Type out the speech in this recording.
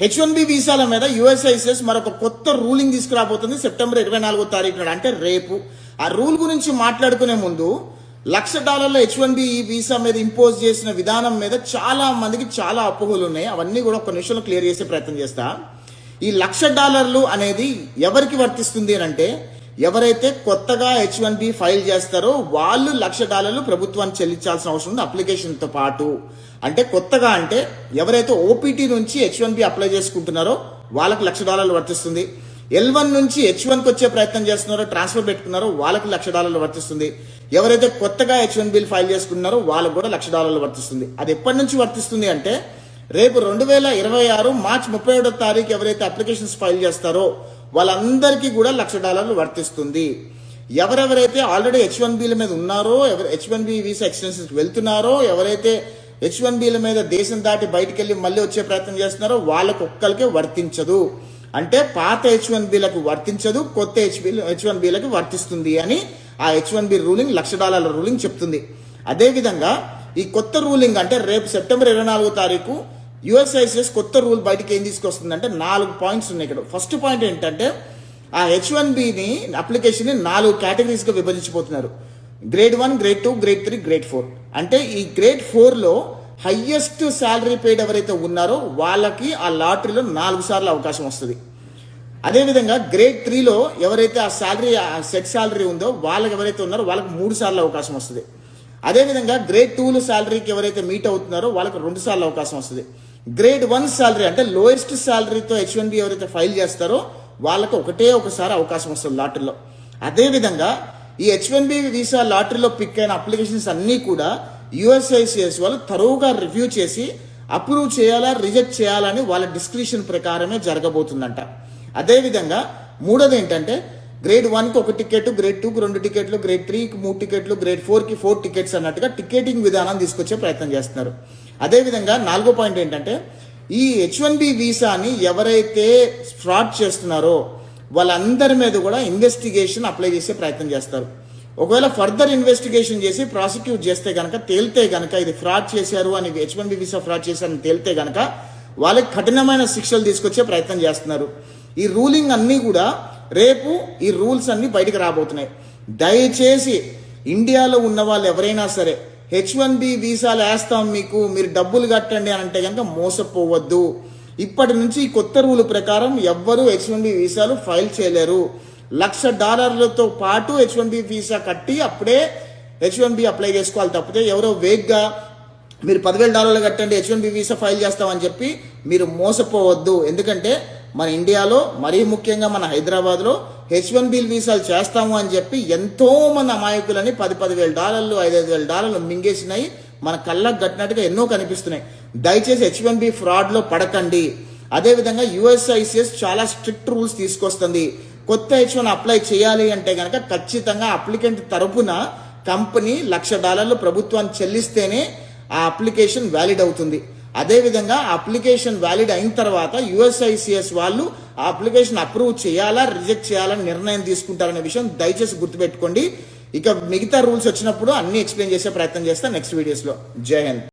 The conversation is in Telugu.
H1B వీసాల మీద యుఎస్ఐసిఎస్ మరొక కొత్త రూలింగ్ తీసుకురాబోతుంది సెప్టెంబర్ 24వ తారీఖు నాడు, అంటే రేపు. ఆ రూల్ గురించి మాట్లాడుకునే ముందు $1,00,000 H1B వీసా మీద ఇంపోజ్ చేసిన విధానం మీద చాలా మందికి చాలా అపోహలు ఉన్నాయి. అవన్నీ కూడా ఒక నిమిషంలో క్లియర్ చేసే ప్రయత్నం చేస్తా. ఈ $1,00,000 అనేది ఎవరికి వర్తిస్తుంది అని అంటే, ఎవరైతే కొత్తగా H1B ఫైల్ చేస్తారో వాళ్ళు $1,00,000 ప్రభుత్వానికి చెల్లించాల్సిన అవసరం ఉంది అప్లికేషన్తో పాటు. అంటే కొత్తగా అంటే ఎవరైతే ఓపీటీ నుంచి H1B అప్లై చేసుకుంటున్నారో వాళ్ళకి $1,00,000 వర్తిస్తుంది. L1 నుంచి H1కి వచ్చే ప్రయత్నం చేస్తున్నారో, ట్రాన్స్ఫర్ పెట్టుకున్నారో వాళ్ళకి $1,00,000 వర్తిస్తుంది. ఎవరైతే కొత్తగా H1B ఫైల్ చేసుకున్నారో వాళ్ళకు కూడా $1,00,000 వర్తిస్తుంది. అది ఎప్పటి నుంచి వర్తిస్తుంది అంటే, రేపు 2026 మార్చి 31వ తారీఖు ఎవరైతే అప్లికేషన్స్ ఫైల్ చేస్తారో వాళ్ళందరికీ కూడా $1,00,000 వర్తిస్తుంది. ఎవరెవరైతే ఆల్రెడీ H1Bల మీద ఉన్నారో, H1B వీసా ఎక్స్టెన్షన్కి వెళ్తున్నారో, ఎవరైతే H1Bల మీద దేశం దాటి బయటికి వెళ్ళి మళ్ళీ వచ్చే ప్రయత్నం చేస్తున్నారో వాళ్ళకు ఒక్కరికే వర్తించదు. అంటే పాత H1Bలకు వర్తించదు, కొత్త H1Bలకు వర్తిస్తుంది అని ఆ H1B రూలింగ్ $1,00,000 రూలింగ్ చెప్తుంది. అదేవిధంగా ఈ కొత్త రూలింగ్ అంటే రేపు సెప్టెంబర్ 24వ తారీఖు యుఎస్ఐసిఎస్ కొత్త రూల్ బయటికి ఏం తీసుకొస్తుందంటే 4 పాయింట్స్ ఉన్నాయి ఇక్కడ. ఫస్ట్ పాయింట్ ఏంటంటే, ఆ H1Bని అప్లికేషన్ని 4 కేటగిరీస్గా విభజించిపోతున్నారు. Grade 1, grade 2, grade 3, grade 4. అంటే ఈ గ్రేడ్ 4లో హయ్యెస్ట్ శాలరీ పెయిడ్ ఎవరైతే ఉన్నారో వాళ్ళకి ఆ లాటరీలో 4 సార్లు అవకాశం వస్తుంది. అదేవిధంగా గ్రేడ్ 3లో ఎవరైతే ఆ శాలరీ సెట్ శాలరీ ఉందో వాళ్ళకి ఎవరైతే ఉన్నారో వాళ్ళకి 3 సార్లు అవకాశం వస్తుంది. అదేవిధంగా గ్రేడ్ 2లో శాలరీకి ఎవరైతే మీట్ అవుతున్నారో వాళ్ళకి 2 సార్లు అవకాశం వస్తుంది. గ్రేడ్ 1 శాలరీ అంటే లోయెస్ట్ శాలరీతో H1B ఎవరైతే ఫైల్ చేస్తారో వాళ్ళకి ఒకసారి అవకాశం వస్తుంది లాటరీలో. అదేవిధంగా ఈ H1B వీసా లాటరీలో పిక్ అయిన అప్లికేషన్స్ అన్నీ కూడా యుఎస్ఐసిఎస్ వాళ్ళు తరువుగా రివ్యూ చేసి అప్రూవ్ చేయాలా, రిజెక్ట్ చేయాలని వాళ్ళ డిస్క్రిప్షన్ ప్రకారమే జరగబోతుందంట. అదేవిధంగా మూడోది ఏంటంటే, గ్రేడ్ 1కి 1 టికెట్, గ్రేడ్ 2కి 2 టికెట్లు, గ్రేడ్ 3కి 3 టికెట్లు, గ్రేడ్ 4కి 4 టికెట్స్ అన్నట్టుగా టికెటింగ్ విధానం తీసుకొచ్చే ప్రయత్నం చేస్తున్నారు. అదేవిధంగా 4వ పాయింట్ ఏంటంటే, ఈ H1B వీసాని ఎవరైతే ఫ్రాడ్ చేస్తున్నారో వాళ్ళందరి మీద కూడా ఇన్వెస్టిగేషన్ అప్లై చేసే ప్రయత్నం చేస్తారు. ఒకవేళ ఫర్దర్ ఇన్వెస్టిగేషన్ చేసి ప్రాసిక్యూట్ చేస్తే కనుక, తేలితే కనుక ఇది ఫ్రాడ్ చేశారు అని, H1B వీసా ఫ్రాడ్ చేశారని తేలితే కనుక వాళ్ళకి కఠినమైన శిక్షలు తీసుకొచ్చే ప్రయత్నం చేస్తున్నారు. ఈ రూలింగ్ అన్నీ కూడా రేపు ఈ రూల్స్ అన్ని బయటకు రాబోతున్నాయి. దయచేసి ఇండియాలో ఉన్న వాళ్ళు ఎవరైనా సరే H1B వీసాలు వేస్తాం మీరు డబ్బులు కట్టండి అని అంటే కనుక మోసపోవద్దు. ఇప్పటి నుంచి ఈ కొత్త రూల్ ప్రకారం ఎవ్వరూ H1B వీసాలు ఫైల్ చేయలేరు. $1,00,000 పాటు H1B వీసా కట్టి అప్పుడే H1B అప్లై చేసుకోవాలి తప్పితే ఎవరో వేగ్గా మీరు $10,000 కట్టండి H1B వీసా ఫైల్ చేస్తామని చెప్పి మీరు మోసపోవద్దు. ఎందుకంటే మన ఇండియాలో, మరీ ముఖ్యంగా మన హైదరాబాద్లో H1B వీసాలు చేస్తాము అని చెప్పి ఎంతో మంది అమాయకులని $10,000, $5,000 మింగేసినాయి. మన కళ్ళకు కట్టినట్టుగా ఎన్నో కనిపిస్తున్నాయి. దయచేసి H1B ఫ్రాడ్లో పడకండి. అదేవిధంగా యుఎస్ఐసిఎస్ చాలా స్ట్రిక్ట్ రూల్స్ తీసుకొస్తుంది. కొత్త H1 అప్లై చేయాలి అంటే కనుక ఖచ్చితంగా అప్లికెంట్ తరపున కంపెనీ $1,00,000 ప్రభుత్వానికి చెల్లిస్తేనే ఆ అప్లికేషన్ వ్యాలిడ్ అవుతుంది. అదేవిధంగా అప్లికేషన్ వ్యాలిడ్ అయిన తర్వాత యుఎస్ఐసిఎస్ వాళ్ళు ఆ అప్లికేషన్ అప్రూవ్ చేయాలా, రిజెక్ట్ చేయాలని నిర్ణయం తీసుకుంటారనే విషయం దయచేసి గుర్తుపెట్టుకోండి. ఇక మిగతా రూల్స్ వచ్చినప్పుడు అన్ని ఎక్స్ప్లెయిన్ చేసే ప్రయత్నం చేస్తా నెక్స్ట్ వీడియోస్లో. జై హింద్.